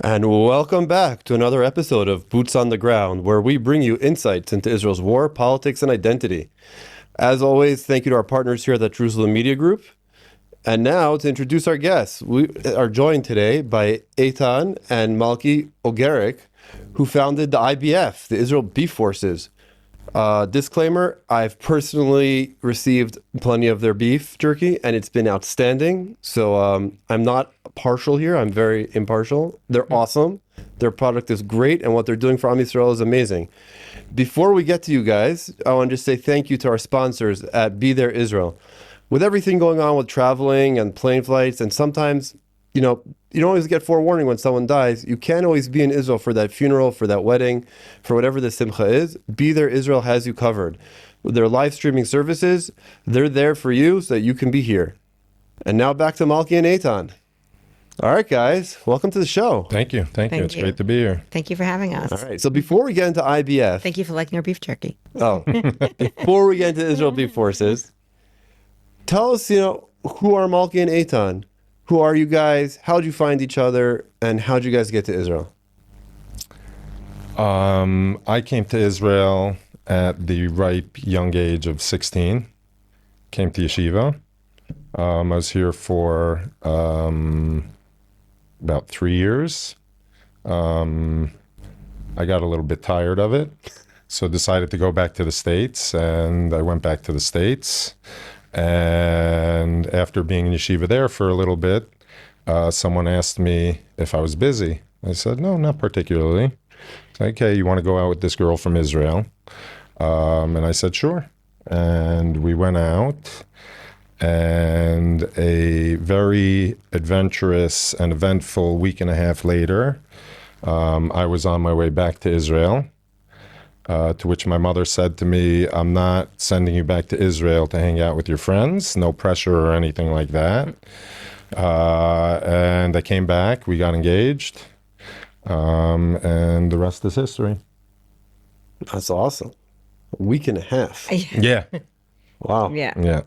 And welcome back to another episode of Boots on the Ground, where we bring you insights into Israel's war, politics, and identity. As always, thank you to our partners here at the Jerusalem Media Group. And now, to introduce our guests, we are joined today by Etan and Malkie Ogerik, who founded the IBF, the Israel Beef Forces. Disclaimer, I've personally received plenty of their beef jerky, and it's been outstanding. So I'm not partial here. I'm very impartial. They're awesome. Their product is great, and what they're doing for Am Yisrael is amazing. Before we get to you guys, I want to just say thank you to our sponsors at Be There Israel. With everything going on with traveling and plane flights, and sometimes, you don't always get forewarning when someone dies. You can't always be in Israel for that funeral, for that wedding, for whatever the simcha is. Be There Israel has you covered. With their live streaming services, they're there for you so that you can be here. And now back to Malkie and Etan. All right, guys, welcome to the show. Thank you. Thank you. It's great to be here. Thank you for having us. All right, so before we get into IBF. Thank you for liking our beef jerky. Before we get into Israel Beef Forces, tell us, who are Malkie and Etan? Who are you guys? How'd you find each other? And how'd you guys get to Israel? I came to Israel at the ripe young age of 16. Came to yeshiva. I was here for about 3 years. I got a little bit tired of it, so decided to go back to the States, and I went back to the States. And after being in yeshiva there for a little bit, someone asked me if I was busy. I said, no, not particularly. Said, okay, you want to go out with this girl from Israel? And I said, sure. And we went out, and a very adventurous and eventful week and a half later, I was on my way back to Israel. To which my mother said to me, I'm not sending you back to Israel to hang out with your friends, no pressure or anything like that. And I came back, we got engaged, and the rest is history. That's awesome. A week and a half. Yeah. Wow. Yeah.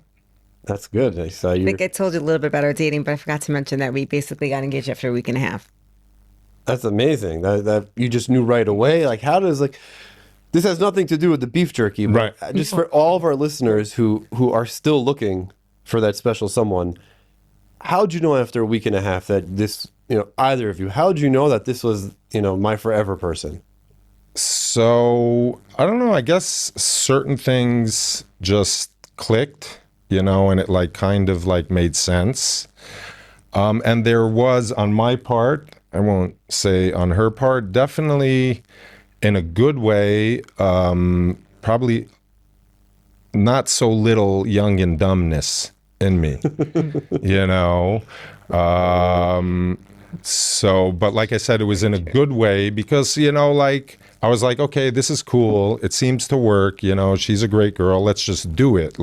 That's good. I saw you. I think I told you a little bit about our dating, but I forgot to mention that we basically got engaged after a week and a half. That's amazing. That you just knew right away. Like, how does this has nothing to do with the beef jerky, but Right. Just for all of our listeners who are still looking for that special someone, how'd you know after a week and a half that this, either of you, how'd you know that this was, my forever person? So, I don't know, I guess certain things just clicked, and it kind of made sense. And there was, on my part, I won't say on her part, definitely in a good way, probably not so little young and dumbness in me, So, but like I said, it was in a good way because, I was like, okay, this is cool. It seems to work. She's a great girl. Let's just do it.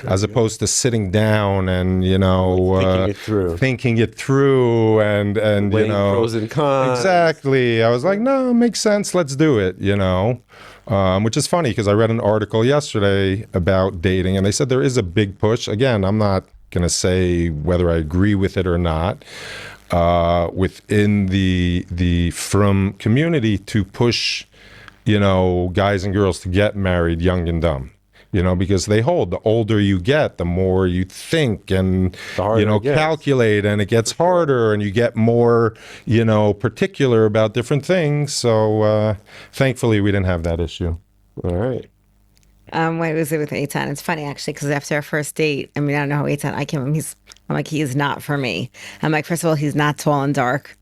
As opposed to sitting down and, thinking it through and weighing pros and cons. Exactly. I was like, no, it makes sense. Let's do it, which is funny because I read an article yesterday about dating and they said there is a big push. Again, I'm not going to say whether I agree with it or not. Within the frum community to push, guys and girls to get married young and dumb, because they hold the older you get, the more you think and, calculate, and it gets harder and you get more, particular about different things. So thankfully we didn't have that issue. All right. What was it with Etan? It's funny actually because after our first date, I don't know how Etan. I'm like, he is not for me. I'm like, first of all, he's not tall and dark,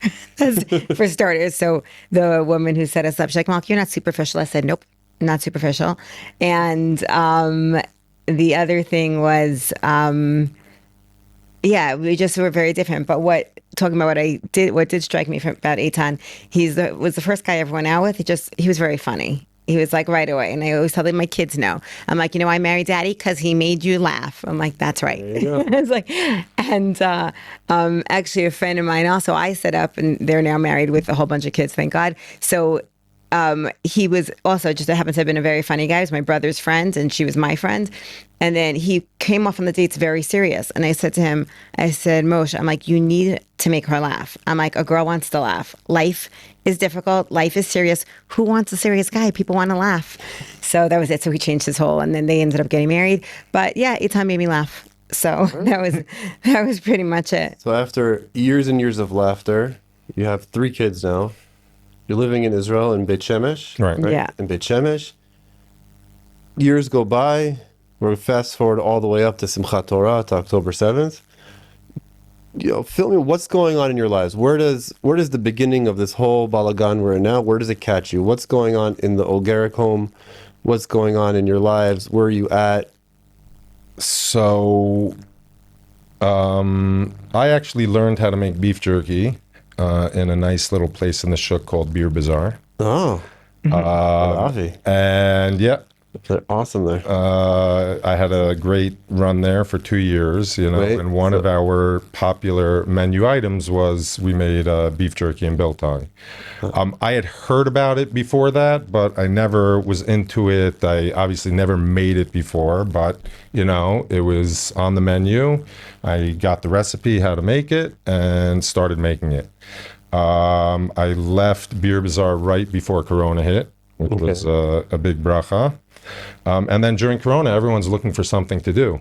for starters. So the woman who set us up, she's like, Malk, you're not superficial. I said, nope, not superficial. And the other thing was, we just were very different. But what did strike me about Etan, was the first guy I ever went out with. He was very funny. He was like right away. And I always tell them my kids know. I'm like, I married daddy because he made you laugh. I'm like, that's right. It's like, and actually a friend of mine also, I set up and they're now married with a whole bunch of kids, thank God. So he was also just happens to have been a very funny guy. He was my brother's friend, and she was my friend. And then he came off on the dates very serious. And I said to him, I said, Moshe, I'm like, you need to make her laugh. I'm like, a girl wants to laugh. Life is difficult. Life is serious. Who wants a serious guy? People want to laugh. So that was it. So he changed his whole, and then they ended up getting married. But yeah, Etan made me laugh. So that was pretty much it. So after years and years of laughter, you have 3 kids now. You're living in Israel in Beit Shemesh. Right. Yeah. In Beit Shemesh. Years go by. We're fast forward all the way up to Simchat Torah, to October 7th. Fill me, what's going on in your lives? Where does the beginning of this whole balagan we're in now, where does it catch you? What's going on in the Olgeric home? What's going on in your lives? Where are you at? So, I actually learned how to make beef jerky in a nice little place in the shuk called Beer Bazaar. Oh, Avi. And yeah, They're awesome there. I had a great run there for 2 years, Wait, and one of our popular menu items was we made beef jerky and biltong. I had heard about it before that, but I never was into it. I obviously never made it before, but it was on the menu. I got the recipe, how to make it, and started making it. I left Beer Bazaar right before Corona hit, which was a big bracha. And then during Corona, everyone's looking for something to do.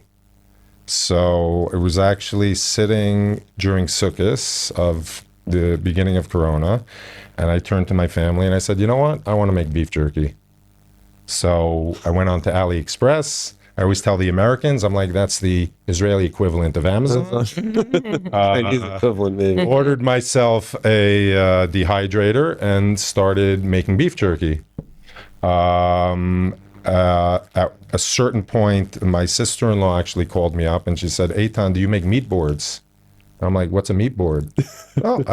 So it was actually sitting during Sukkot of the beginning of Corona, and I turned to my family and I said, you know what? I want to make beef jerky. So I went on to AliExpress. I always tell the Americans, I'm like, that's the Israeli equivalent of Amazon. Chinese equivalent, maybe. Ordered myself a dehydrator and started making beef jerky. At a certain point, my sister-in-law actually called me up and she said, Etan, do you make meat boards? I'm like, what's a meat board? Well,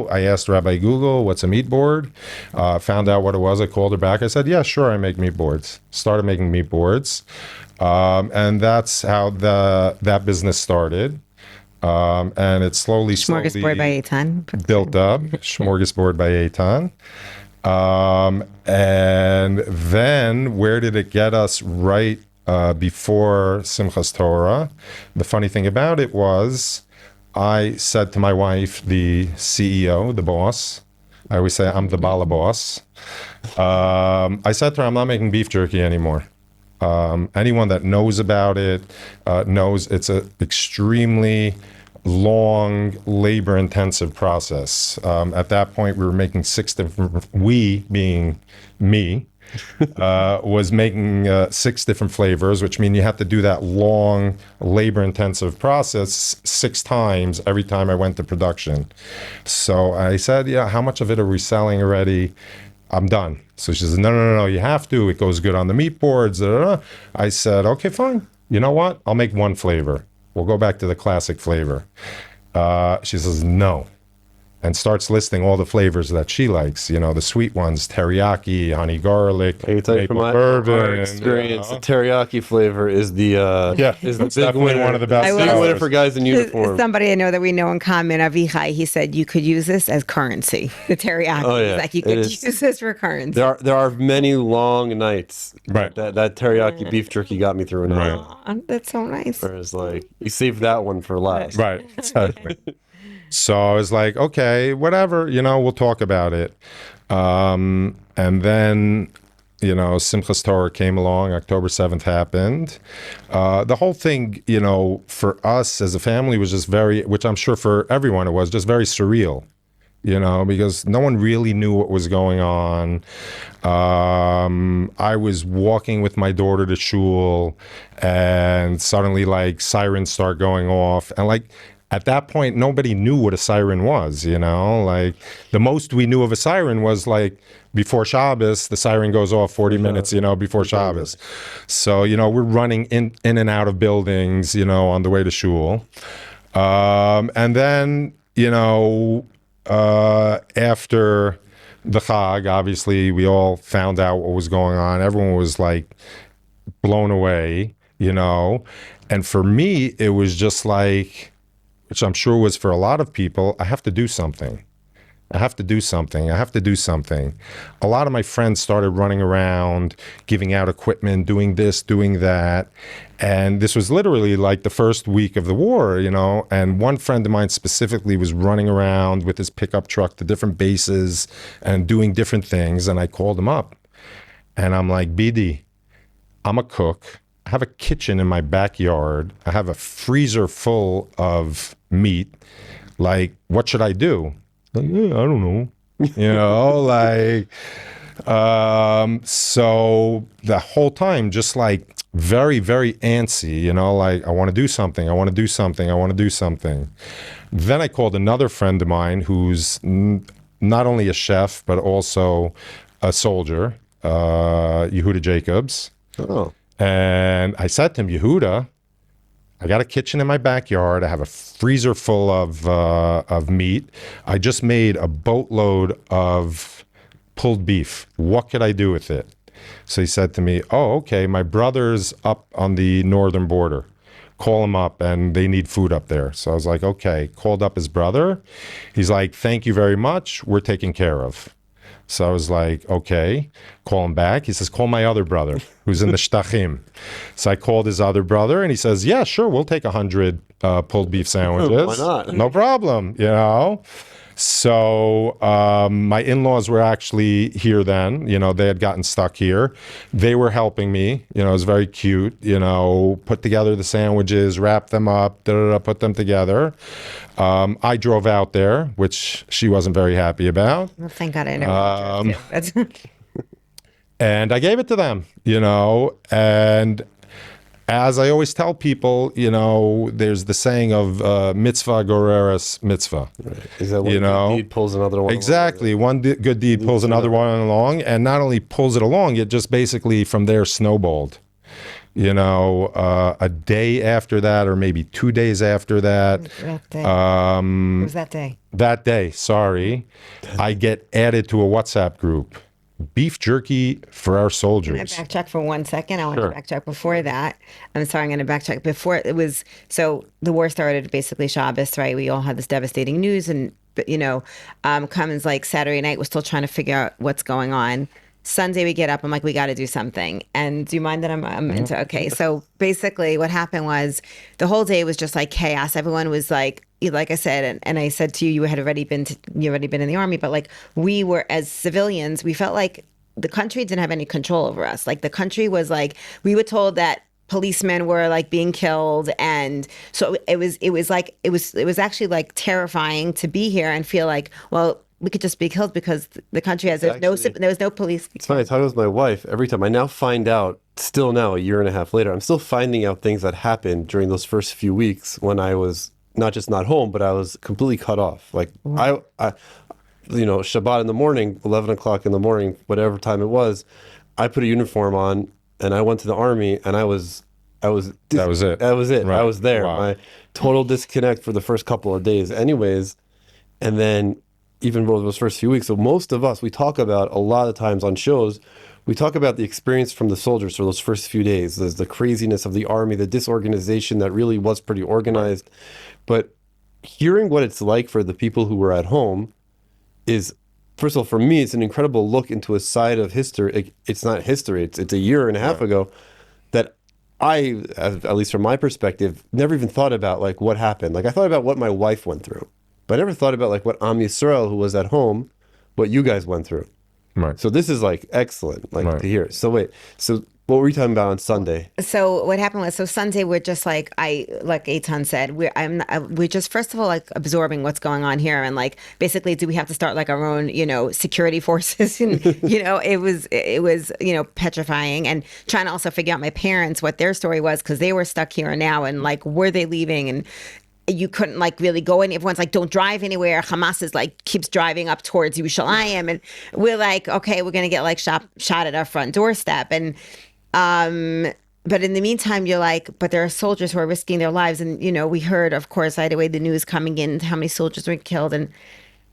I asked Rabbi Google, what's a meat board? Found out what it was. I called her back. I said, yeah, sure, I make meat boards. Started making meat boards. And that's how that business started. And it slowly Smorgasbord by Etan. built up. Smorgasbord by Etan. And then where did it get us right before Simchas Torah? The funny thing about it was I said to my wife, the CEO, the boss, I always say I'm the bala boss. I said to her, I'm not making beef jerky anymore. Anyone that knows about it knows it's an extremely long, labor-intensive process. At that point, we were making 6 different, we being me, was making 6 different flavors, which means you have to do that long, labor-intensive process 6 times every time I went to production. So I said, yeah, how much of it are we selling already? I'm done. So she says, no, you have to. It goes good on the meat boards. Da, da, da. I said, okay, fine. You know what? I'll make 1 flavor. We'll go back to the classic flavor. She says, no. And starts listing all the flavors that she likes. The sweet ones, teriyaki, honey garlic, I can tell you from maple my bourbon. experience, the teriyaki flavor is the is the big definitely winner. one of the best. I Big will- winner for guys in uniform. Somebody I know that we know in common, Avichai, he said you could use this as currency. The teriyaki. Oh, yeah. He's like you It could is. use this for currency. There are many long nights. Right. That teriyaki beef jerky got me through a night. Aw, that's so nice. Whereas you saved that one for last. Right. Exactly. So I was like, okay, whatever, we'll talk about it. And then, Simchas Torah came along, October 7th happened. The whole thing, for us as a family was just very, which I'm sure for everyone it was, just very surreal. Because no one really knew what was going on. I was walking with my daughter to shul and suddenly sirens start going off. And at that point, nobody knew what a siren was, the most we knew of a siren was before Shabbos, the siren goes off 40 minutes, before Shabbos. So, we're running in and out of buildings, on the way to shul. And then, after the Chag, obviously, we all found out what was going on. Everyone was blown away, And for me, it was just which I'm sure was for a lot of people, I have to do something. I have to do something. I have to do something. A lot of my friends started running around, giving out equipment, doing this, doing that. And this was literally like the first week of the war, you know. And one friend of mine specifically was running around with his pickup truck to different bases and doing different things. And I called him up and I'm like, BD, I'm a cook. I have a kitchen in my backyard. I have a freezer full of meat. Like, what should I do? Like, yeah, I don't know. You know, like, so the whole time, just like very, very antsy, you know, like, I want to do something. I want to do something. I want to do something. Then I called another friend of mine who's not only a chef, but also a soldier, Yehuda Jacobs. Oh. And I said to him, Yehuda, I got a kitchen in my backyard. I have a freezer full of meat. I just made a boatload of pulled beef. What could I do with it? So he said to me, oh, okay, my brother's up on the northern border. Call him up and they need food up there. So I was like, okay, called up his brother. He's like, thank you very much. We're taken care of. So I was like, okay, call him back. He says, call my other brother who's in the Shtachim. So I called his other brother and he says, yeah, sure, we'll take 100 pulled beef sandwiches. Why not? No problem, you know. So my in-laws were actually here then, you know, they had gotten stuck here. They were helping me, you know, it was very cute, you know, put together the sandwiches, wrap them up, put them together. I drove out there, which she wasn't very happy about. Well, thank God I never That's And I gave it to them, you know, and as I always tell people, you know, there's the saying of mitzvah goreres mitzvah. Right. Is that one you know, good deed pulls another one exactly. One good deed pulls another one along, and not only pulls it along, it just basically from there snowballed. You know, a day after that, or maybe 2 days after that. that day. It was that day. That day, sorry, I get added to a WhatsApp group. Beef jerky for our soldiers. Can I backtrack for 1 second? I want Sure. to backtrack before that. I'm sorry, I'm going to backtrack. Before it was, so the war started basically Shabbos, right? We all had this devastating news, and you know, comes like Saturday night, we're still trying to figure out what's going on. Sunday we get up, I'm like, we got to do something. And do you mind that I'm into, okay. So basically what happened was the whole day was just like chaos. Everyone was like I said, and I said to you, you had already been in the army, but like we were, as civilians, we felt like the country didn't have any control over us. Like the country was like, we were told that policemen were like being killed, and so it was actually like terrifying to be here and feel like, well, we could just be killed because the country has there was no police. It's funny, I talk with my wife every time. I now find out, still now, a year and a half later, I'm still finding out things that happened during those first few weeks when I was not just not home, but I was completely cut off. Like I you know, Shabbat in the morning, 11 o'clock in the morning, whatever time it was, I put a uniform on and I went to the army, and that was it. That was it. Right. I was there. Wow. My total disconnect for the first couple of days anyways. And then even for those first few weeks. So most of us, we talk about a lot of times on shows, we talk about the experience from the soldiers for those first few days. There's the craziness of the army, the disorganization that really was pretty organized. But hearing what it's like for the people who were at home is, first of all, for me, it's an incredible look into a side of history. It's not history. It's a year and a half ago that I, at least from my perspective, never even thought about like what happened. Like I thought about what my wife went through, but I never thought about like what Am Yisrael, who was at home, what you guys went through. Right. So this is like excellent, like to hear. So wait, so what were you talking about on Sunday? So what happened was, so Sunday we're just like Etan said, we're just first of all like absorbing what's going on here, and like basically, do we have to start like our own, you know, security forces? And you know, it was you know, petrifying, and trying to also figure out my parents, what their story was, because they were stuck here and now, and like were they leaving, and you couldn't like really go in. Everyone's like, don't drive anywhere. Hamas is like keeps driving up towards Yerushalayim, and we're like, okay, we're gonna get like shot at our front doorstep, and but in the meantime, you're like, but there are soldiers who are risking their lives, and you know, we heard, of course, right away the news coming in, how many soldiers were killed, and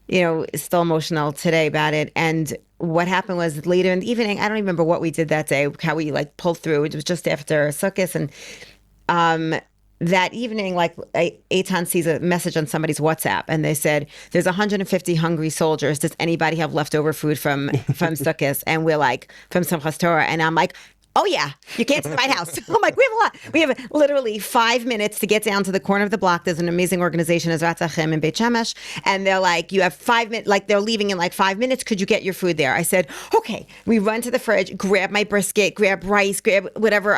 you know, it's still emotional today about it. And what happened was later in the evening, I don't remember what we did that day, how we like pulled through. It was just after Sukkot, and that evening, like Eitan sees a message on somebody's WhatsApp, and they said, "There's 150 hungry soldiers. Does anybody have leftover food from Sukkot?" And we're like, "From Simchas Torah," and I'm like, "Oh yeah, you can't see the White House." I'm like, "We have a lot. We have literally 5 minutes to get down to the corner of the block. There's an amazing organization, Ezrat Hachem in Beit Shemesh, and they're like, you have 5 minutes. Like they're leaving in like 5 minutes. Could you get your food there?" I said, "Okay." We run to the fridge, grab my brisket, grab rice, grab whatever.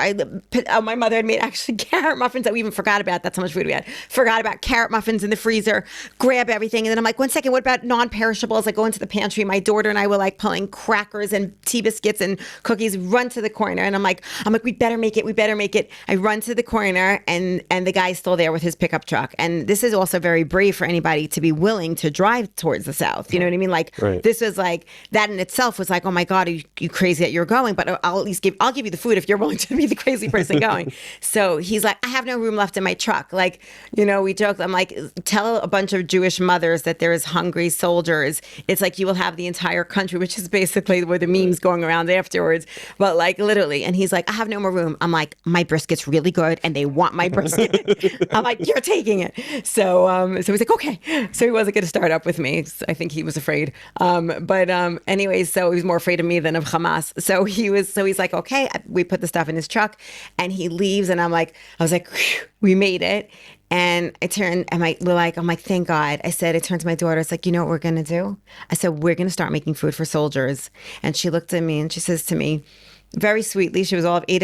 My mother had made actually carrot muffins that we even forgot about. That's how much food we had. Forgot about carrot muffins in the freezer. Grab everything, and then I'm like, "1 second. What about non-perishables?" I go into the pantry. My daughter and I were like pulling crackers and tea biscuits and cookies. Run to the corner. And I'm like, "We better make it. We better make it." I run to the corner, and the guy's still there with his pickup truck. And this is also very brave for anybody to be willing to drive towards the south. You know what I mean? Like This was like, that in itself was like, "Oh my God, are you crazy that you're going? But I'll at least I'll give you the food if you're willing to be the crazy person going." So he's like, "I have no room left in my truck." Like, we joked. I'm like, "Tell a bunch of Jewish mothers that there is hungry soldiers. It's like you will have the entire country," which is basically where the memes going around afterwards. But like literally, and he's like, "I have no more room." I'm like, "My brisket's really good, and they want my brisket." I'm like, "You're taking it." So he's like, "Okay." So he wasn't going to start up with me. I think he was afraid. Anyways, so he was more afraid of me than of Hamas. So he's like, "Okay." We put the stuff in his truck, and he leaves, and I was like, "Phew, we made it." And I turned, and I'm like, "Thank God." I said, I turned to my daughter. It's like, "You know what we're going to do?" I said, "We're going to start making food for soldiers." And she looked at me and she says to me, very sweetly, she was all of 8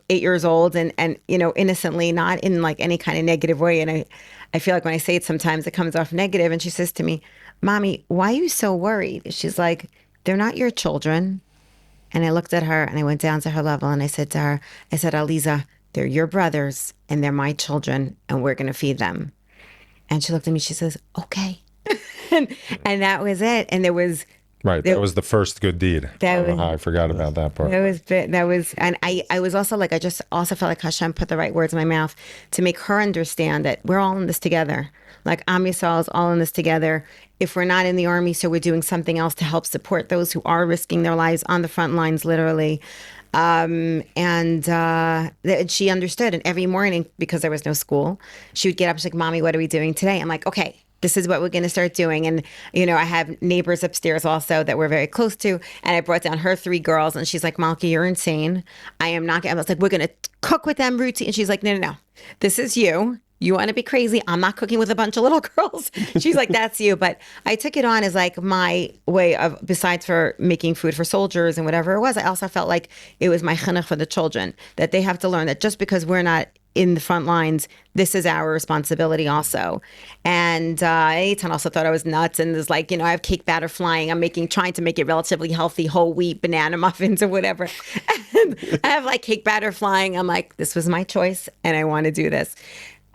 years old, and innocently, not in like any kind of negative way. And I feel like when I say it, sometimes it comes off negative. And she says to me, "Mommy, why are you so worried?" She's like, "They're not your children." And I looked at her and I went down to her level and I said to her, "Aliza, they're your brothers and they're my children, and we're going to feed them." And she looked at me, she says, "Okay." and that was it. And there was, Right. That was the first good deed. I don't know how I forgot about that part. and I was also like, I just also felt like Hashem put the right words in my mouth to make her understand that we're all in this together. Like Am Yisrael is all in this together. If we're not in the army, so we're doing something else to help support those who are risking their lives on the front lines, literally. She understood. And every morning, because there was no school, she would get up. She's like, "Mommy, what are we doing today?" I'm like, "Okay, this is what we're going to start doing." And, I have neighbors upstairs also that we're very close to. And I brought down her 3 girls, and she's like, "Malkie, you're insane. I am not." I was like, "We're going to cook with them routine." And she's like, "No, no, no. This is you. You want to be crazy? I'm not cooking with a bunch of little girls." She's like, "That's you." But I took it on as like my way of, besides for making food for soldiers and whatever it was, I also felt like it was my chinuch for the children, that they have to learn that just because we're not in the front lines, this is our responsibility also. And Eitan also thought I was nuts, and was like, I have cake batter flying. I'm trying to make it relatively healthy, whole wheat, banana muffins or whatever. And I have like cake batter flying. I'm like, this was my choice, and I want to do this.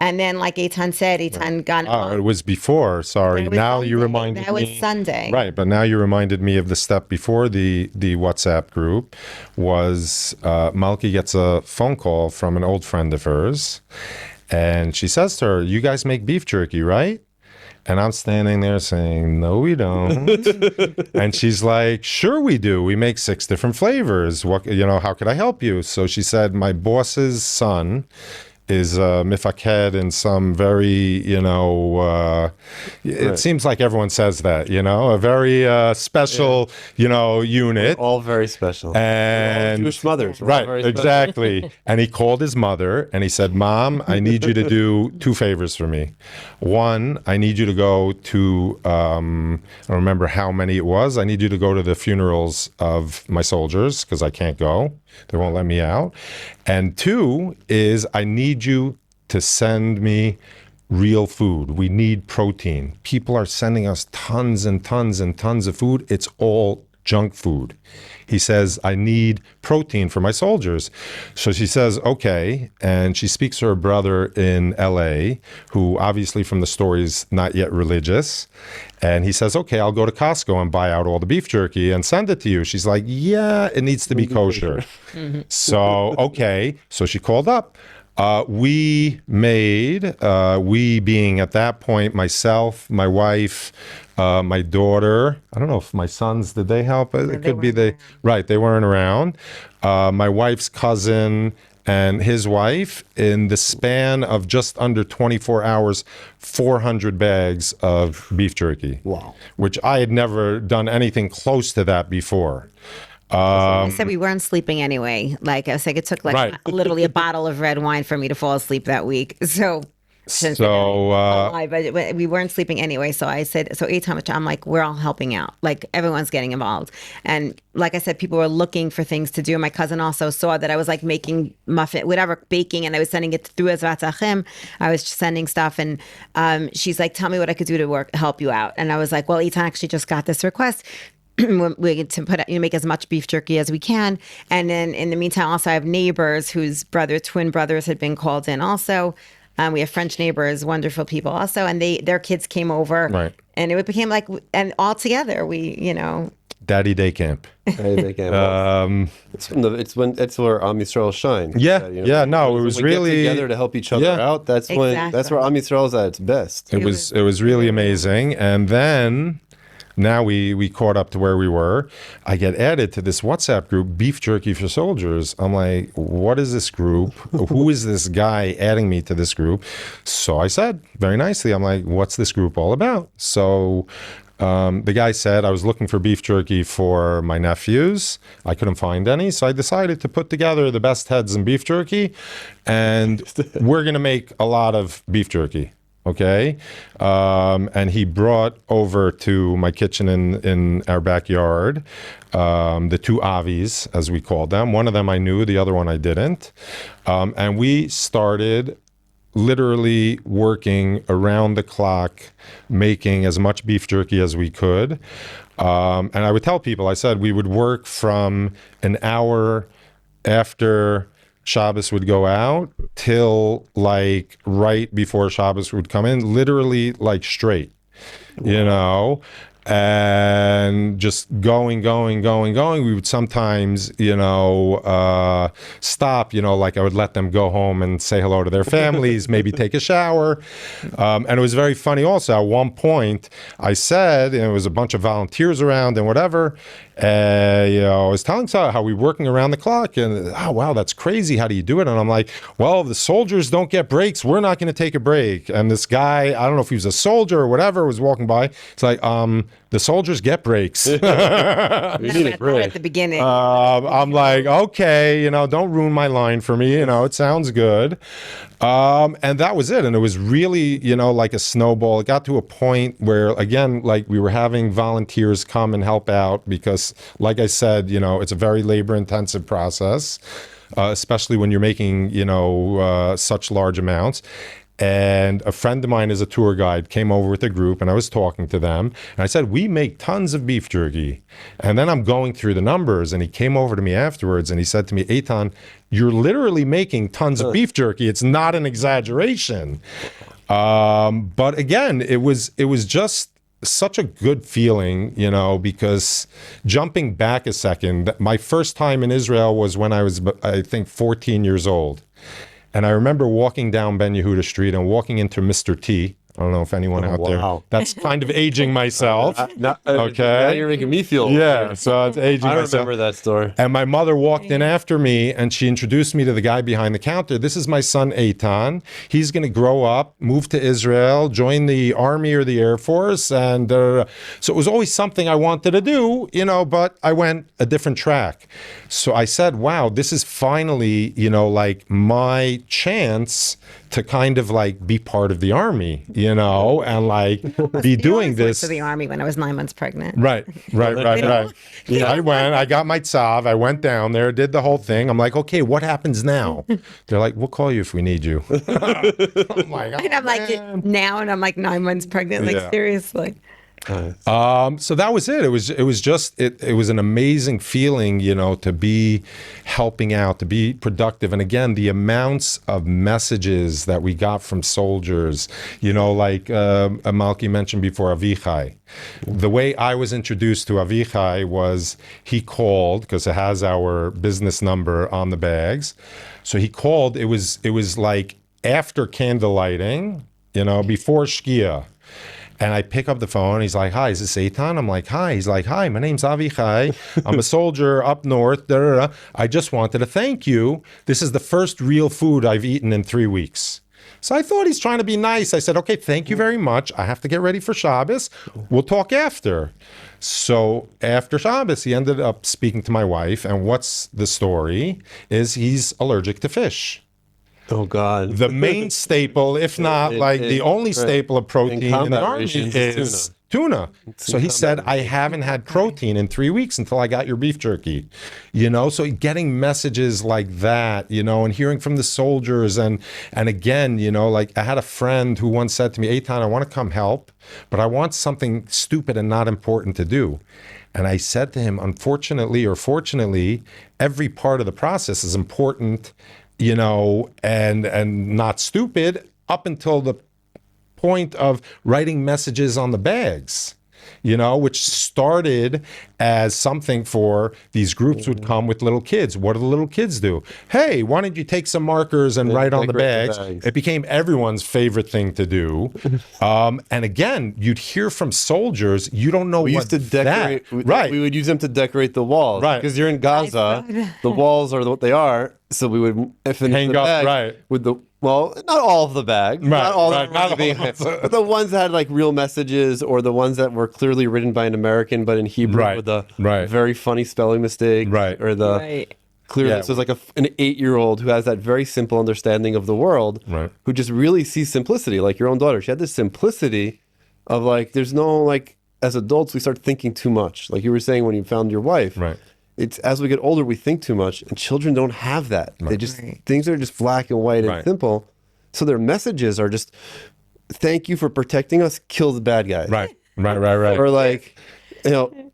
And then, like Eitan said, Eitan got involved. It was before. Sorry. Now Sunday. you reminded me. That was Sunday. Right. But now you reminded me of the step before the WhatsApp group was Malkie gets a phone call from an old friend of hers. And she says to her, "You guys make beef jerky, right?" And I'm standing there saying, "No, we don't." And she's like, "Sure we do. We make 6 different flavors. What, how could I help you?" So she said, "My boss's son is mifaked in some very, it seems like everyone says that, a very special, unit. We're all very special. And Jewish mothers. Right, exactly. And he called his mother and he said, "Mom, I need you to do 2 favors for me. One, I need you to go to, I don't remember how many it was. I need you to go to the funerals of my soldiers because I can't go. They won't let me out. And 2 is I need you to send me real food. We need protein. People are sending us tons and tons and tons of food. It's all junk food." He says, "I need protein for my soldiers." So she says, "Okay." And she speaks to her brother in LA, who obviously from the story is not yet religious. And he says, "Okay, I'll go to Costco and buy out all the beef jerky and send it to you." She's like, "Yeah, it needs to be kosher." So, okay. So she called up. We made, we being at that point, myself, my wife, my daughter. I don't know if my sons, did they help? It could be they, right, they weren't around. My wife's cousin and his wife, in the span of just under 24 hours, 400 bags of beef jerky. Wow. Which I had never done anything close to that before. I said we weren't sleeping anyway. Like I was like, it took like Right. literally a bottle of red wine for me to fall asleep that week. So but we weren't sleeping anyway. So I said, so anytime I'm like, we're all helping out. Like everyone's getting involved. And like I said, people were looking for things to do. My cousin also saw that I was like making baking, and I was sending it through as Vatzachim. I was sending stuff, and she's like, tell me what I could do to help you out. And I was like, well, Etan actually just got this request. We get to make as much beef jerky as we can, and then in the meantime, also I have neighbors whose twin brothers had been called in. Also, we have French neighbors, wonderful people, also, and their kids came over, Right. And it became like, and all together we, Daddy Day Camp. It's where Am Yisrael shine. Yeah, It was we really get together to help each other Yeah. out. That's that's where Am Yisrael is at its best. It was really amazing. And then now we caught up to where we were. I get added to this WhatsApp group, Beef Jerky for Soldiers. I'm like, what is this group? Who is this guy adding me to this group? So I said very nicely, I'm like, what's this group all about? So the guy said I was looking for beef jerky for my nephews. I couldn't find any, so I decided to put together the best heads in beef jerky, and we're going to make a lot of beef jerky. Okay. And he brought over to my kitchen in our backyard the two avis, as we called them. One of them I knew, the other one I didn't. And we started literally working around the clock, making as much beef jerky as we could. And I would tell people, I said we would work from an hour after Shabbos would go out till like right before Shabbos would come in, literally like straight, and just going. We would sometimes, stop, like I would let them go home and say hello to their families, maybe take a shower. And it was very funny also. At one point I said, and it was a bunch of volunteers around and whatever, I was telling Sarah how we were working around the clock, and oh wow, that's crazy. How do you do it? And I'm like, well, the soldiers don't get breaks. We're not going to take a break. And this guy, I don't know if he was a soldier or whatever, was walking by. It's like, the soldiers get breaks. We need a break. At the beginning. I'm like, okay, don't ruin my line for me. It sounds good. And that was it. And it was really, like a snowball. It got to a point where, again, like we were having volunteers come and help out because, like I said, it's a very labor-intensive process, especially when you're making, such large amounts. And a friend of mine is a tour guide, came over with a group, and I was talking to them. And I said, we make tons of beef jerky. And then I'm going through the numbers, and he came over to me afterwards, and he said to me, Etan, you're literally making tons of beef jerky. It's not an exaggeration. But again, it was just such a good feeling, because jumping back a second, my first time in Israel was when I was, I think, 14 years old. And I remember walking down Ben Yehuda Street and walking into Mr. T. I don't know if anyone out there. That's kind of aging myself. Okay. Now you're making me feel old. Yeah, so it's aging myself. I remember that story. And my mother walked in after me, and she introduced me to the guy behind the counter. This is my son, Etan. He's going to grow up, move to Israel, join the Army or the Air Force. And so it was always something I wanted to do, but I went a different track. So I said, wow, this is finally, like my chance to kind of like be part of the Army, and like be doing this. To the Army when I was 9 months pregnant. Right. Yeah, I went, I got my tzav, I went down there, did the whole thing. I'm like, okay, what happens now? They're like, we'll call you if we need you. I'm like, oh, and I'm like, now, and I'm like 9 months pregnant, like seriously. So that was it. It was just an amazing feeling, to be helping out, to be productive. And again, the amounts of messages that we got from soldiers, like Malkie mentioned before, Avichai. The way I was introduced to Avichai was he called, because it has our business number on the bags. So he called, it was like after candle lighting, before Shkia. And I pick up the phone. He's like, "Hi, is this Etan?" I'm like, "Hi." He's like, "Hi, my name's Avichai. I'm a soldier up north. Da, da, da. I just wanted to thank you. This is the first real food I've eaten in 3 weeks." So I thought he's trying to be nice. I said, "Okay, thank you very much. I have to get ready for Shabbos. We'll talk after." So after Shabbos, he ended up speaking to my wife. And what's the story is he's allergic to fish. Oh God. The main staple, if not the only staple of protein in the combat army rations is tuna. So he said, "I haven't had protein in 3 weeks until I got your beef jerky." So getting messages like that, and hearing from the soldiers. And again, I had a friend who once said to me, "Eitan, I want to come help, but I want something stupid and not important to do." And I said to him, unfortunately or fortunately, every part of the process is important, and not stupid up until the point of writing messages on the bags, which started as something for these groups would come with little kids. What do the little kids do? "Hey, why don't you take some markers and write on the bags?" It became everyone's favorite thing to do. And again, you'd hear from soldiers, you don't know We what used to decorate. right. We would use them to decorate the walls. Right. Because you're in Gaza, the walls are what they are. So we would finish Hang the up, bag right. with not all of the bags. Right, Not all right, of not them. all of them. But the ones that had like real messages, or the ones that were clearly written by an American but in Hebrew Right, with a right. very funny spelling mistake. Right. Or the Right. clearly Yeah. this was like an 8-year-old who has that very simple understanding of the world, Right. who just really sees simplicity, like your own daughter. She had this simplicity of there's no as adults we start thinking too much. Like you were saying when you found your wife. Right. It's as we get older we think too much, and children don't have that. They just things are just black and white and Right. simple. So their messages are just, "Thank you for protecting us, kill the bad guys." Right. Or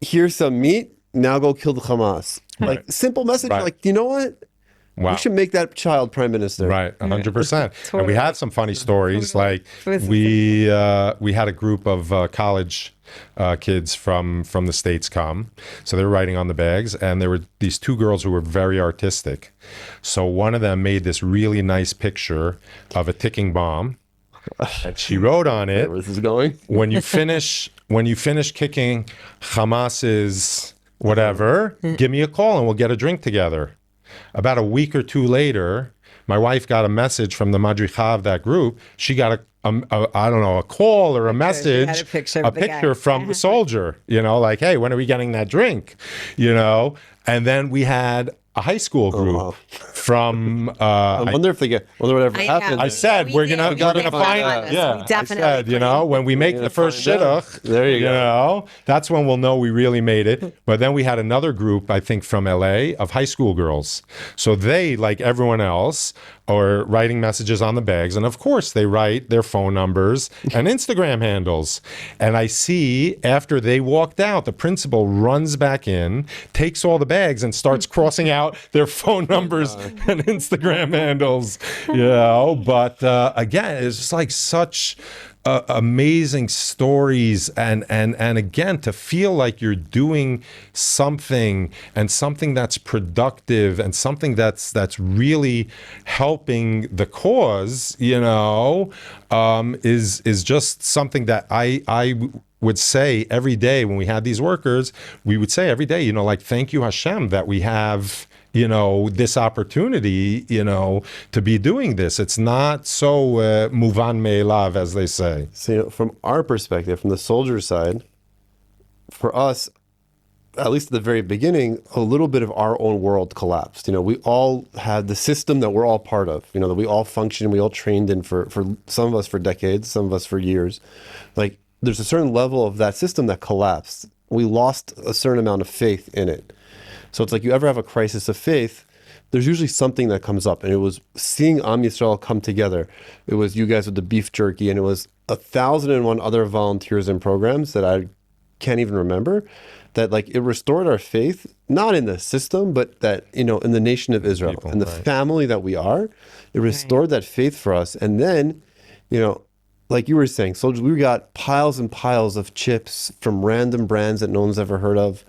here's some meat, now go kill the Hamas. Like simple message, Right. you know what? Wow. We should make that child prime minister. Right, 100%. And we had some funny stories. Like Totally. we had a group of college kids from the States come. So they were writing on the bags, and there were these 2 girls who were very artistic. So one of them made this really nice picture of a ticking bomb, and she wrote on it, Where this is going? when you finish kicking Hamas's whatever, give me a call and we'll get a drink together. About a week or 2 later, my wife got a message from the madricha of that group. She got a call or a message, had a picture of the guy. from the soldier, "Hey, when are we getting that drink?" And then we had a high school group wow. from I wonder if whatever I know. happened. I said We we're did. gonna We we're gotta gonna find find this. yeah. We I definitely said, when we make the first find out. shidduch, There you go. that's when we'll know we really made it. But then we had another group, I think from LA, of high school girls. So they, like everyone else, are writing messages on the bags, and of course they write their phone numbers and Instagram handles. And I see after they walked out, the principal runs back in, takes all the bags, and starts crossing out their phone numbers and Instagram handles. But again, it's just like such amazing stories, and again, to feel like you're doing something, and something that's productive, and something that's really helping the cause, is just something that I would say every day when we had these workers. We would say every day, thank you Hashem that we have this opportunity, to be doing this. It's not so muvan me'elav, as they say. So, from our perspective, from the soldier side, for us, at least at the very beginning, a little bit of our own world collapsed. We all had the system that we're all part of, that we all function, we all trained in for some of us for decades, some of us for years. There's a certain level of that system that collapsed. We lost a certain amount of faith in it. So it's like you ever have a crisis of faith, there's usually something that comes up. And it was seeing Am Yisrael come together. It was you guys with the beef jerky, and it was 1,001 other volunteers and programs that I can't even remember, that it restored our faith, not in the system, but that, in the nation of Israel, People, and the family that we are. It restored that faith for us. And then, like you were saying, soldiers, we got piles and piles of chips from random brands that no one's ever heard of,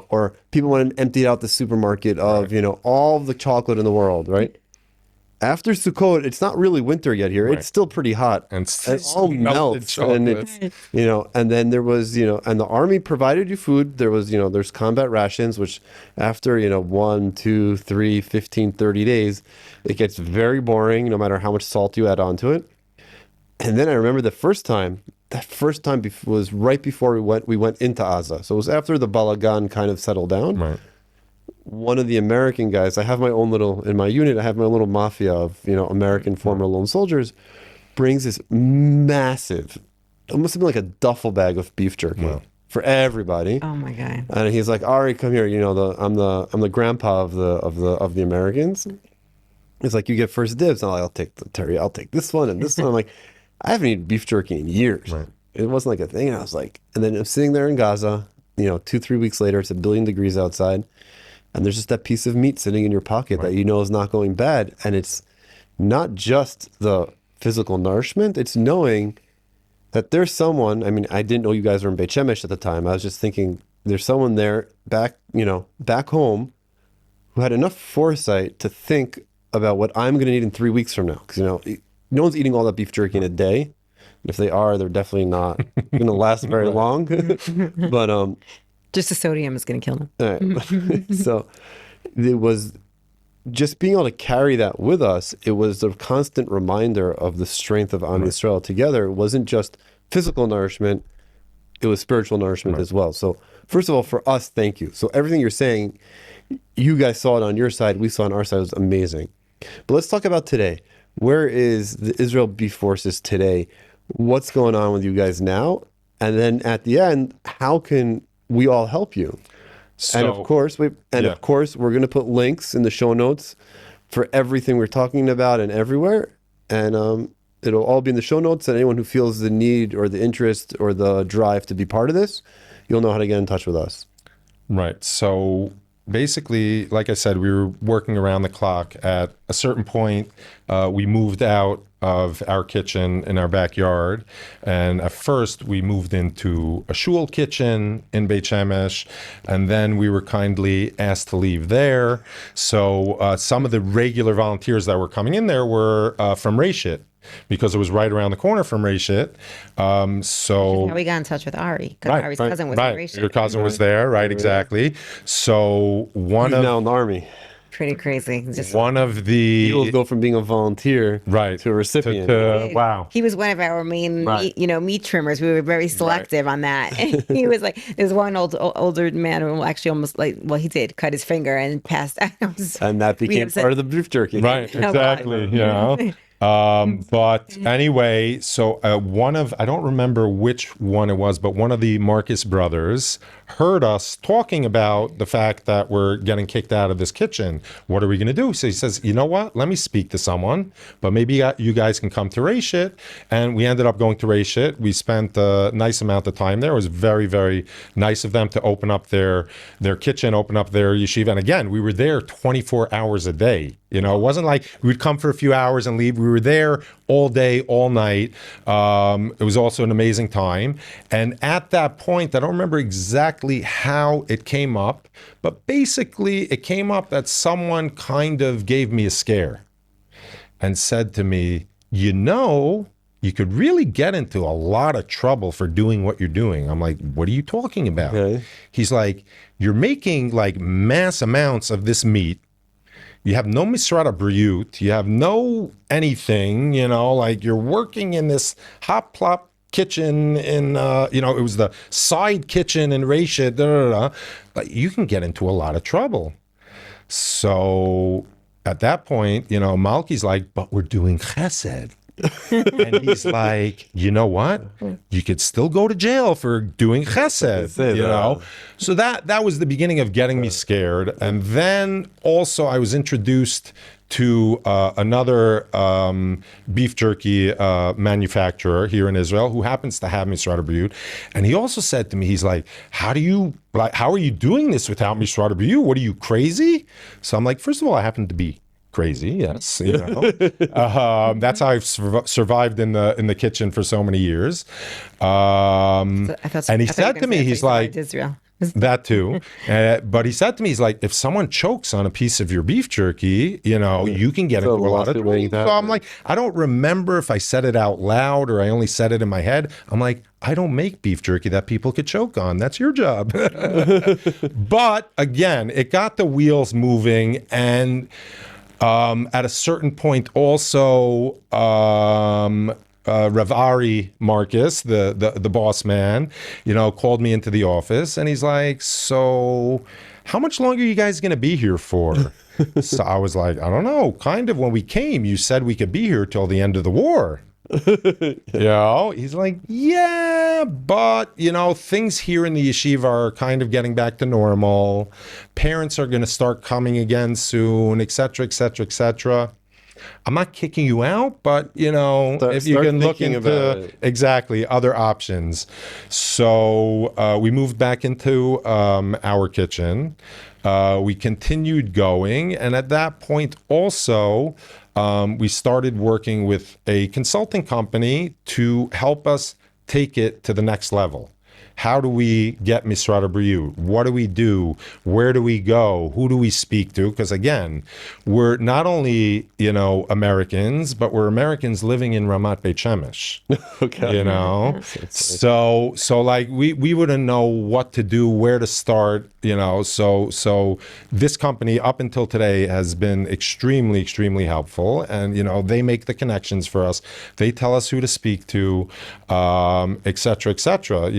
or people went and emptied out the supermarket of, all of the chocolate in the world, right? after Sukkot, it's not really winter yet here. Right. It's still pretty hot. And It all melts. And it's, and then there was, and the army provided you food. There was, there's combat rations, which after, 1, 2, 3, 15, 30 days, it gets very boring no matter how much salt you add onto it. And then I remember that first time was right before we went into Gaza. So it was after the Balagan kind of settled down. Right. One of the American guys, I have my own little, in my unit, I have my little mafia of, American former lone soldiers, brings this massive, it must have been like a duffel bag of beef jerky for everybody. Oh my God. And he's like, Ari, come here. I'm the grandpa of the Americans. He's like, you get first dibs. And I'll take the terry. I'll take this one and this one. I'm like, I haven't eaten beef jerky in years. Right. It wasn't like a thing. And I was like, and then I'm sitting there in Gaza, 2-3 weeks later, it's 1 billion degrees outside. And there's just that piece of meat sitting in your pocket that is not going bad. And it's not just the physical nourishment. It's knowing that there's someone, I didn't know you guys were in Beit Shemesh at the time. I was just thinking there's someone there back home who had enough foresight to think about what I'm going to need in 3 weeks from now. Because, no one's eating all that beef jerky in a day. And if they are, they're definitely not going to last very long. But, just the sodium is going to kill them. all right. So it was just being able to carry that with us. It was a constant reminder of the strength of Am Yisrael together. It wasn't just physical nourishment. It was spiritual nourishment as well. So first of all, for us, thank you. So everything you're saying, you guys saw it on your side. We saw it on our side. It was amazing. But let's talk about today. Where is the Israel Beef Forces today? What's going on with you guys now? And then at the end, how can we all help you? So, And of course, we're going to put links in the show notes for everything we're talking about and everywhere. And it'll all be in the show notes. And anyone who feels the need or the interest or the drive to be part of this, you'll know how to get in touch with us. Right. So basically, like I said, we were working around the clock. At a certain point, we moved out of our kitchen in our backyard. And at first, we moved into a shul kitchen in Beit Shemesh. And then we were kindly asked to leave there. So some of the regular volunteers that were coming in there were from Reshit, because it was right around the corner from Reshit. So How we got in touch with Ari, because Ari's cousin was in Reshit. Your cousin was there, right? Exactly. So He's now in the army. Pretty crazy. Just one of the He'll go from being a volunteer right to a recipient. Wow. He was one of our main, meat trimmers. We were very selective on that. And he was like, there's one older man who actually almost he did cut his finger and passed out. And that became part of the beef jerky. Right, exactly. But anyway, so I don't remember which one it was, but one of the Marcus brothers heard us talking about the fact that we're getting kicked out of this kitchen. What are we going to do? So he says, you know what? Let me speak to someone, but maybe you guys can come to Reshit. And we ended up going to Reshit. We spent a nice amount of time there. It was very, very nice of them to open up their kitchen, open up their yeshiva. And again, we were there 24 hours a day. It wasn't like we would come for a few hours and leave. We were there all day, all night. It was also an amazing time. And at that point, I don't remember exactly how it came up, but basically it came up that someone kind of gave me a scare and said to me, you could really get into a lot of trouble for doing what you're doing. I'm like, what are you talking about? Okay. He's like, you're making like mass amounts of this meat. You have no misrata briut. You have no anything, like you're working in this hot plop kitchen in, it was the side kitchen in Reshit, But you can get into a lot of trouble. So at that point, Malkie's like, but we're doing chesed. And he's like, you know what? You could still go to jail for doing chesed, So that was the beginning of getting me scared. And then also I was introduced to another beef jerky manufacturer here in Israel who happens to have Misrata Briut. And he also said to me, he's like, how are you doing this without Misrata Briut? What are you, crazy? So I'm like, first of all, I happen to be crazy, yes. That's how I've survived in the kitchen for so many years. And he said to me, he's like, Israel. That too. But he said to me, he's like, if someone chokes on a piece of your beef jerky, you can get So into a lot of lawsuit waiting trouble. to So I'm happen. like, I don't remember if I said it out loud or I only said it in my head. I'm like, I don't make beef jerky that people could choke on. That's your job. But again, it got the wheels moving. And at a certain point also, Ravari Marcus, the boss man, called me into the office and he's like, so how much longer are you guys going to be here for? So I was like, I don't know. Kind of when we came, you said we could be here till the end of the war. He's like, yeah, but things here in the yeshiva are kind of getting back to normal. Parents are going to start coming again soon, et cetera, et cetera, et cetera. I'm not kicking you out, but if you start can look thinking into about it. exactly other options. So we moved back into our kitchen. We continued going, and at that point also, we started working with a consulting company to help us take it to the next level. How do we get Misrad Abiyut? What do we do? Where do we go? Who do we speak to? Because again, we're not only, Americans, but we're Americans living in Ramat Beit Shemesh. Okay. So like we wouldn't know what to do, where to start, so this company up until today has been extremely, extremely helpful. And, they make the connections for us. They tell us who to speak to, et cetera, et cetera,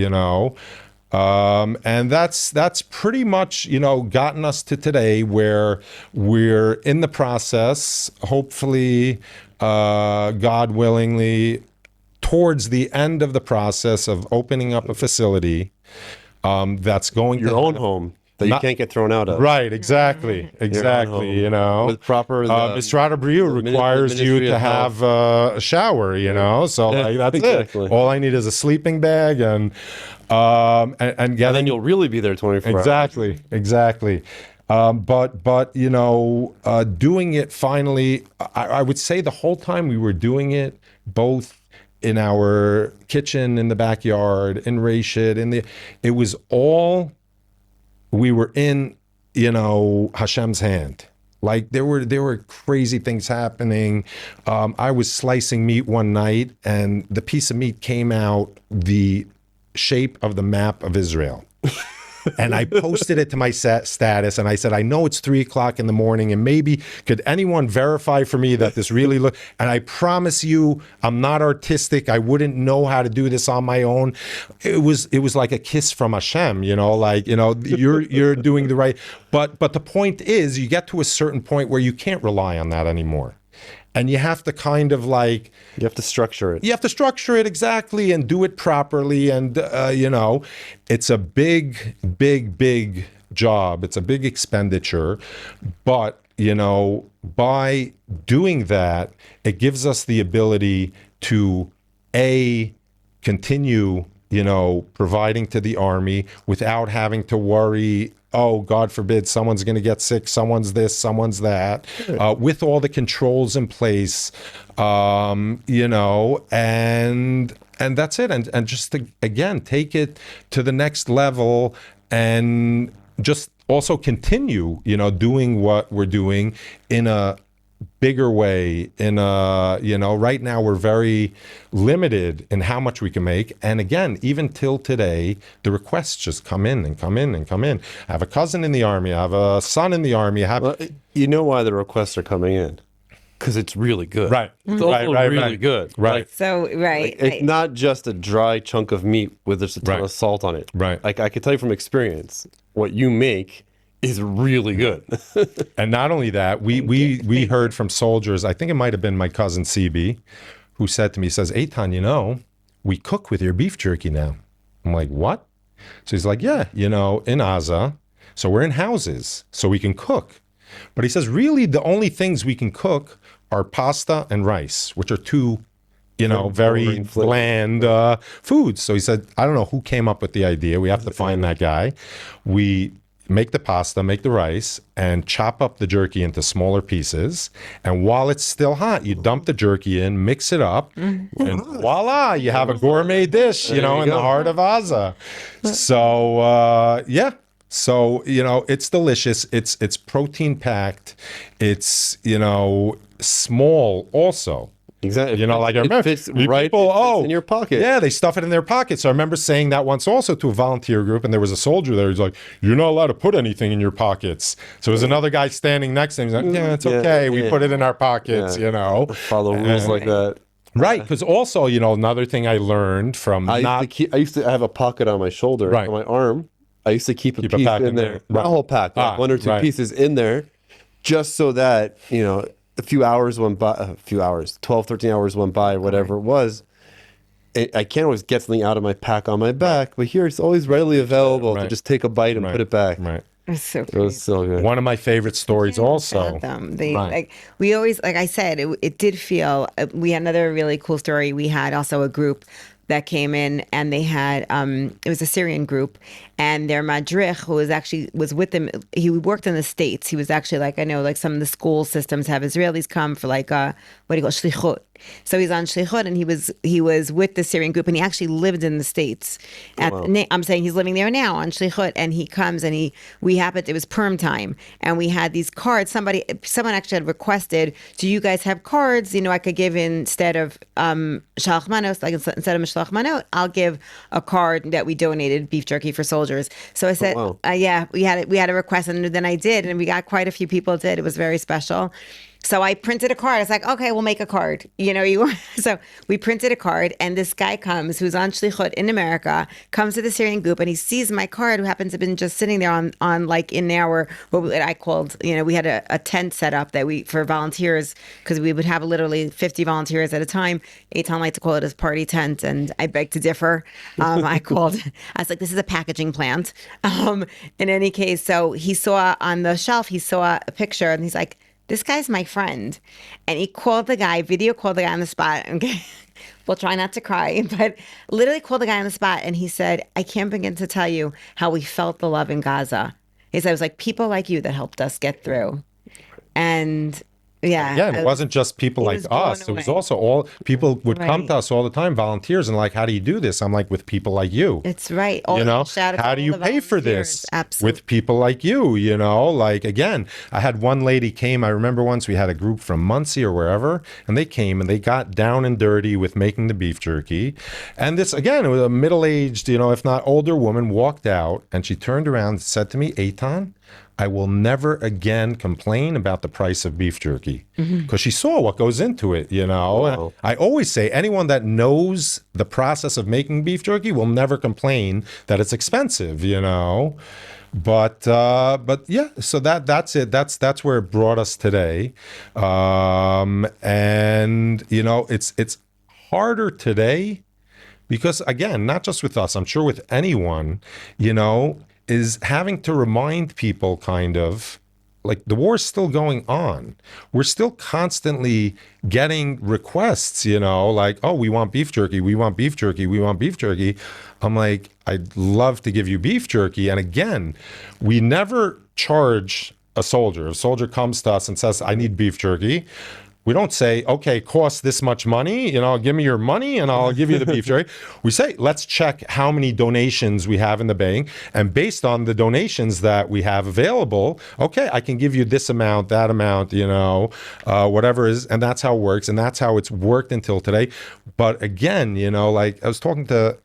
and that's pretty much, gotten us to today where we're in the process, hopefully, God willingly, towards the end of the process of opening up a facility that's going Your to own home that you can't get thrown out of. Right, exactly. With proper Misrad Abiyut requires you Ministry to of have a shower, so like that's Exactly. it. All I need is a sleeping bag and getting, and then you'll really be there 24 hours. Exactly. But doing it finally, I would say the whole time we were doing it, both in our kitchen, in the backyard, in Rashid, it was all, we were in, Hashem's hand. Like there were crazy things happening. I was slicing meat one night and the piece of meat came out the shape of the map of Israel. And I posted it to my status and I said, I know it's 3:00 in the morning and maybe could anyone verify for me that this really look, and I promise you, I'm not artistic. I wouldn't know how to do this on my own. It was like a kiss from Hashem, you're doing the right. But the point is you get to a certain point where you can't rely on that anymore. And you have to kind of like... You have to structure it. You have to structure it exactly and do it properly. And, it's a big, big, big job. It's a big expenditure. But, by doing that, it gives us the ability to, continue, providing to the army without having to worry, oh, God forbid, someone's going to get sick, someone's this, someone's that, with all the controls in place, and that's it. And just to, again, take it to the next level and just also continue, doing what we're doing in a bigger way. Right now we're very limited in how much we can make. And again, even till today, the requests just come in and come in and come in. I have a cousin in the army. I have a son in the army. You know why the requests are coming in? Because it's really good. Right. It's also really good. Right. It's not just a dry chunk of meat with just a ton of salt on it. Right. Like I can tell you from experience, what you make is really good. And not only that, we heard from soldiers, I think it might have been my cousin CB, who said to me, he says, Etan, we cook with your beef jerky now. I'm like, what? So he's like, yeah, in Gaza. So we're in houses, so we can cook. But he says, really, the only things we can cook are pasta and rice, which are two, very bland foods. So he said, I don't know who came up with the idea. We have to find that guy. We make the pasta, make the rice, and chop up the jerky into smaller pieces. And while it's still hot, you dump the jerky in, mix it up, and voila, you have a gourmet dish, you know, in the heart of Gaza. So, yeah. So, you know, it's delicious. It's protein packed. It's, you know, small also. Exactly. You know, like I remember, fits right in your pocket. Yeah, they stuff it in their pocket. So I remember saying that once also to a volunteer group, and there was a soldier there. He's like, "You're not allowed to put anything in your pockets." So there's another guy standing next to him. He's like, "Yeah, it's okay. We put it in our pockets." You know, follow rules like that. Right, because also, you know, another thing I learned from I used to have a pocket on my shoulder, Right. on my arm. I used to keep a piece pack in there, Right. not a whole pack, like one or two pieces in there, just so that, you know, a few hours went by, 12, 13 hours went by, whatever it was. I can't always get something out of my pack on my back, but here it's always readily available to just take a bite and put it back. Right. It's so It was so good. One of my favorite stories also. They like we always, like I said, it did feel. We had another really cool story. We had also a group that came in, and they had it was a Syrian group, and their madrich, who was with them, he worked in the States. He was actually, like, I know, like some of the school systems have Israelis come for, like, what do you call shlichut. So he's on shlichut, and he was with the Syrian group, and he actually lived in the States. I'm saying he's living there now on shlichut, and he comes, and it was Purim time, and we had these cards. Someone actually had requested, "Do you guys have cards? You know, I could give instead of shalach manos, like instead of shalach manot, I'll give a card that we donated beef jerky for soldiers." So I said, "Yeah, we had a request," and then I did, and we got quite a few people did. It was very special. So I printed a card. I was like, okay, we'll make a card. You know, so we printed a card, and this guy comes, who's on shlichut in America, comes to the Syrian group, and he sees my card, who happens to have been just sitting there on like in our, what I called, you know, we had a tent set up for volunteers, because we would have literally 50 volunteers at a time. Etan liked to call it his party tent, and I beg to differ. I was like, this is a packaging plant. In any case, so he saw on the shelf, a picture, and he's like, "This guy's my friend." And he video called the guy on the spot. And we'll try not to cry, but literally called the guy on the spot. And he said, "I can't begin to tell you how we felt the love in Gaza." He said, "It was like people like you that helped us get through." And yeah, it wasn't just people like us. It was also all people would come to us all the time, volunteers, and like, "How do you do this?" I'm like, "With people like you." It's right. You know, how do you pay for this? Absolutely. With people like you, you know, like, again, I had one lady came, I remember once we had a group from Muncie or wherever, and they came and they got down and dirty with making the beef jerky. And this, again, it was a middle-aged, you know, if not older woman, walked out, and she turned around and said to me, "Etan, I will never again complain about the price of beef jerky," because she saw what goes into it, you know. Wow. I always say anyone that knows the process of making beef jerky will never complain that it's expensive, you know. But yeah, so that's it. That's where it brought us today. And you know, it's harder today because, again, not just with us, I'm sure with anyone, you know, is having to remind people, kind of, like, the war's still going on. We're still constantly getting requests, you know, like, "Oh, we want beef jerky, we want beef jerky, we want beef jerky." I'm like, "I'd love to give you beef jerky." And again, we never charge a soldier. If a soldier comes to us and says, "I need beef jerky," we don't say, "Okay, cost this much money, you know, give me your money and I'll give you the beef jerky." We say, "Let's check how many donations we have in the bank. And based on the donations that we have available, okay, I can give you this amount, that amount, you know, whatever is." And that's how it works. And that's how it's worked until today. But again, you know, like, I was talking to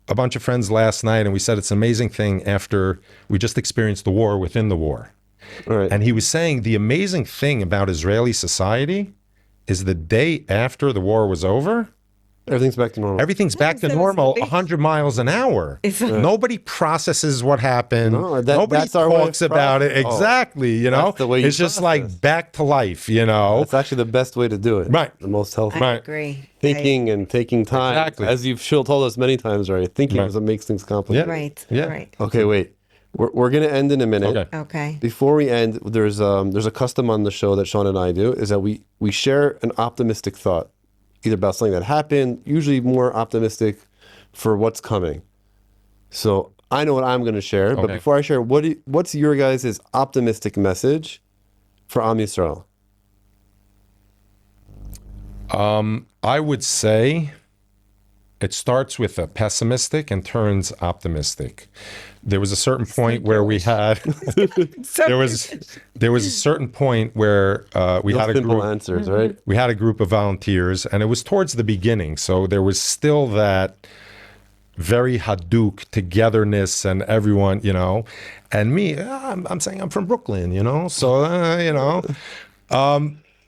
a bunch of friends last night, and we said it's an amazing thing after we just experienced the war within the war. Right. And he was saying the amazing thing about Israeli society is the day after the war was over, Everything's back to normal. everything's back to normal, 100 miles an hour. Nobody processes what happened. No, Nobody that's our way of talks about it. processing. Exactly, you know? That's the way you it's just process. like back to life, you know? That's actually the best way to do it. Right. The most healthy. I agree. Thinking and taking time. Exactly. As you've told us many times, right? Thinking is what makes things complicated. Right. Yeah. Right. Okay, wait. We're going to end in a minute. Okay. Okay. Before we end, there's a custom on the show that Sean and I do, is that we share an optimistic thought, either about something that happened, usually more optimistic for what's coming. So I know what I'm going to share, but Okay. before I share, what's your guys' optimistic message for Am Yisrael? I would say it starts with a pessimistic and turns optimistic. There was a certain point where we had So there was a certain point where we Real had a simple group answers, right? we had a group of volunteers, and it was towards the beginning, so there was still that very Hadouk togetherness and everyone, and me, I'm saying I'm from Brooklyn, so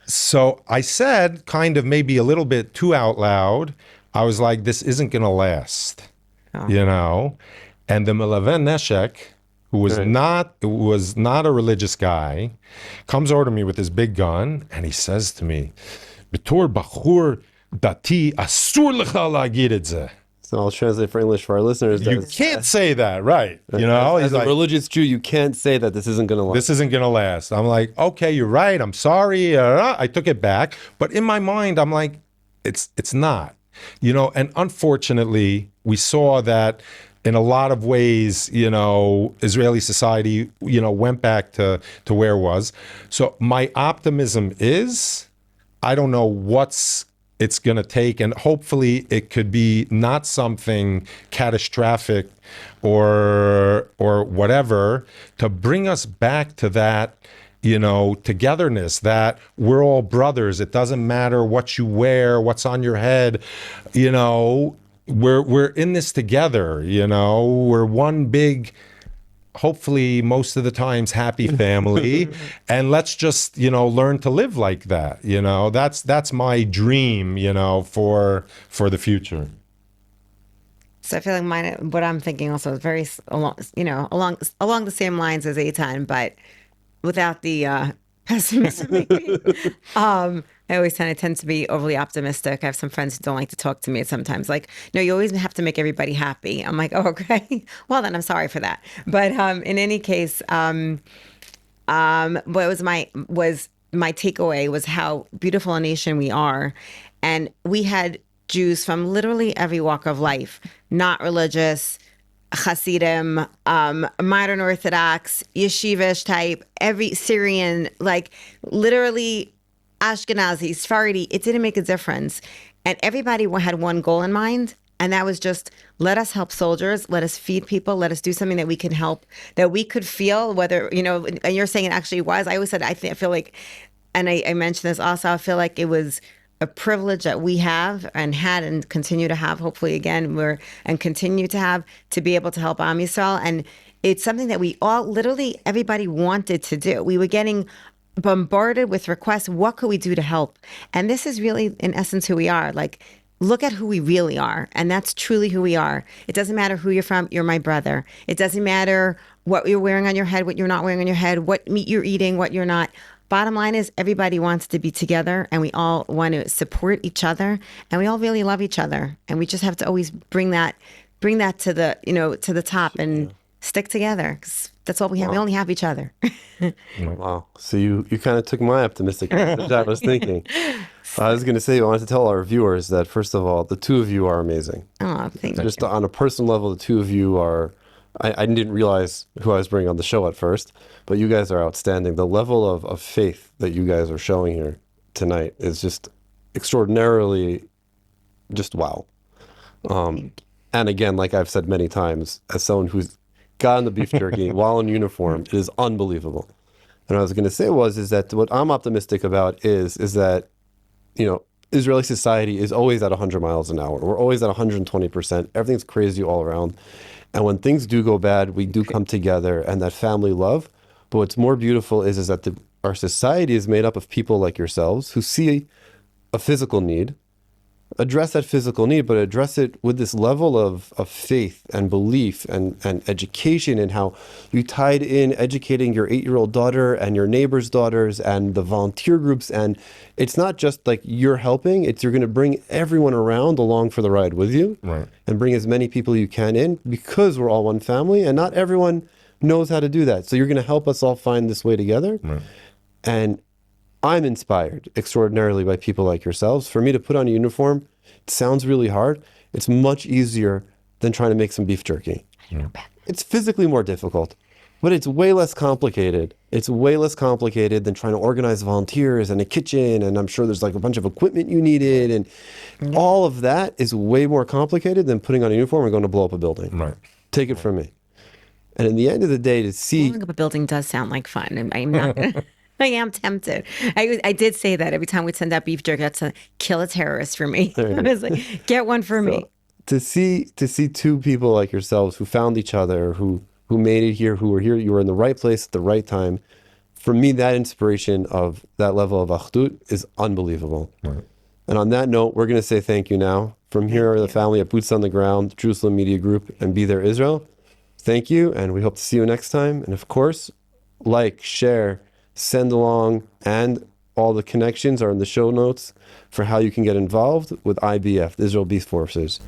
so I said, kind of maybe a little bit too out loud, I was like, this isn't going to last, and the Melaven Neshek, who was not a religious guy, comes over to me with his big gun, and he says to me, "Betor bachur dati asur lecha lagid et ze." So I'll translate for English for our listeners. You can't say that, right? As He's a like, religious Jew, you can't say that this isn't going to last. this isn't going to last. I'm like, okay, you're right. I'm sorry. I took it back. But in my mind, I'm like, it's not. And unfortunately, we saw that in a lot of ways, Israeli society, went back to where it was. So my optimism is, I don't know it's going to take, and hopefully it could be not something catastrophic or whatever, to bring us back to that, togetherness, that we're all brothers. It doesn't matter what you wear, what's on your head, we're in this together, we're one big, hopefully most of the times happy family, and let's just learn to live like that. That's my dream, for the future. I feel like what I'm thinking also is very along the same lines as Etan, but without the pessimism. Maybe. I always tend to be overly optimistic. I have some friends who don't like to talk to me sometimes. Like, no, you always have to make everybody happy. I'm like, oh, okay. Well, then I'm sorry for that. But in any case, what was my takeaway was how beautiful a nation we are, and we had Jews from literally every walk of life, not religious, Hasidim, modern Orthodox, yeshivish type, every Syrian, like literally Ashkenazi, Sephardi. It didn't make a difference. And everybody had one goal in mind. And that was just, let us help soldiers, let us feed people, let us do something that we can help, that we could feel, whether, and you're saying it actually was. I always said, I feel like, and I mentioned this also, I feel like it was a privilege that we have and had and continue to have, hopefully again, and continue to have, to be able to help Am Yisrael. And it's something that we all, literally everybody wanted to do. We were getting bombarded with requests. What could we do to help? And this is really, in essence, who we are. Like, look at who we really are. And that's truly who we are. It doesn't matter who you're from. You're my brother. It doesn't matter what you're wearing on your head, what you're not wearing on your head, what meat you're eating, what you're not. Bottom line is, everybody wants to be together, and we all want to support each other, and we all really love each other. And we just have to always bring that to the, to the top, and stick together, because that's all we have. Wow. We only have each other. Wow. So you kind of took my optimistic message. I was thinking. I was going to say, I wanted to tell our viewers that, first of all, the two of you are amazing. Oh, thank you. Just on a personal level, the two of you are, I didn't realize who I was bringing on the show at first, but you guys are outstanding. The level of faith that you guys are showing here tonight is just extraordinarily, just wow. And again, like I've said many times, as someone who's gotten the beef jerky while in uniform, it is unbelievable. And what I was going to say is that what I'm optimistic about is that, Israeli society is always at 100 miles an hour. We're always at 120%. Everything's crazy all around. And when things do go bad, we do come together, and that family love. But what's more beautiful is that our society is made up of people like yourselves who see a physical need, address that physical need, but address it with this level of faith and belief and education, and how you tied in educating your 8-year-old daughter and your neighbor's daughters and the volunteer groups. And it's not just like you're helping, it's you're going to bring everyone around along for the ride with you, right, and bring as many people you can in, because we're all one family, and not everyone knows how to do that. So you're going to help us all find this way together. right. And I'm inspired extraordinarily by people like yourselves. For me to put on a uniform, it sounds really hard. It's much easier than trying to make some beef jerky. It's physically more difficult, but it's way less complicated. It's way less complicated than trying to organize volunteers and a kitchen. And I'm sure there's like a bunch of equipment you needed. And all of that is way more complicated than putting on a uniform and going to blow up a building. Right. Take it from me. And in the end of the day, to see. Blowing up a building does sound like fun. And I'm not gonna, I am tempted. I did say that every time we'd send out beef jerky, that's to kill a terrorist for me. I was like, get one for me. To see two people like yourselves who found each other, who made it here, who were here, you were in the right place at the right time. For me, that inspiration of that level of achdut is unbelievable. Right. And on that note, we're going to say thank you now. From here, the family at Boots on the Ground, Jerusalem Media Group, and Be There Israel. Thank you, and we hope to see you next time. And of course, like, share, send along, and all the connections are in the show notes for how you can get involved with IBF, the Israel Beef Forces.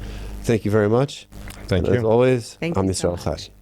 Thank you very much. Thank And you. as always, Thank I'm you so Yisrael much. Chai.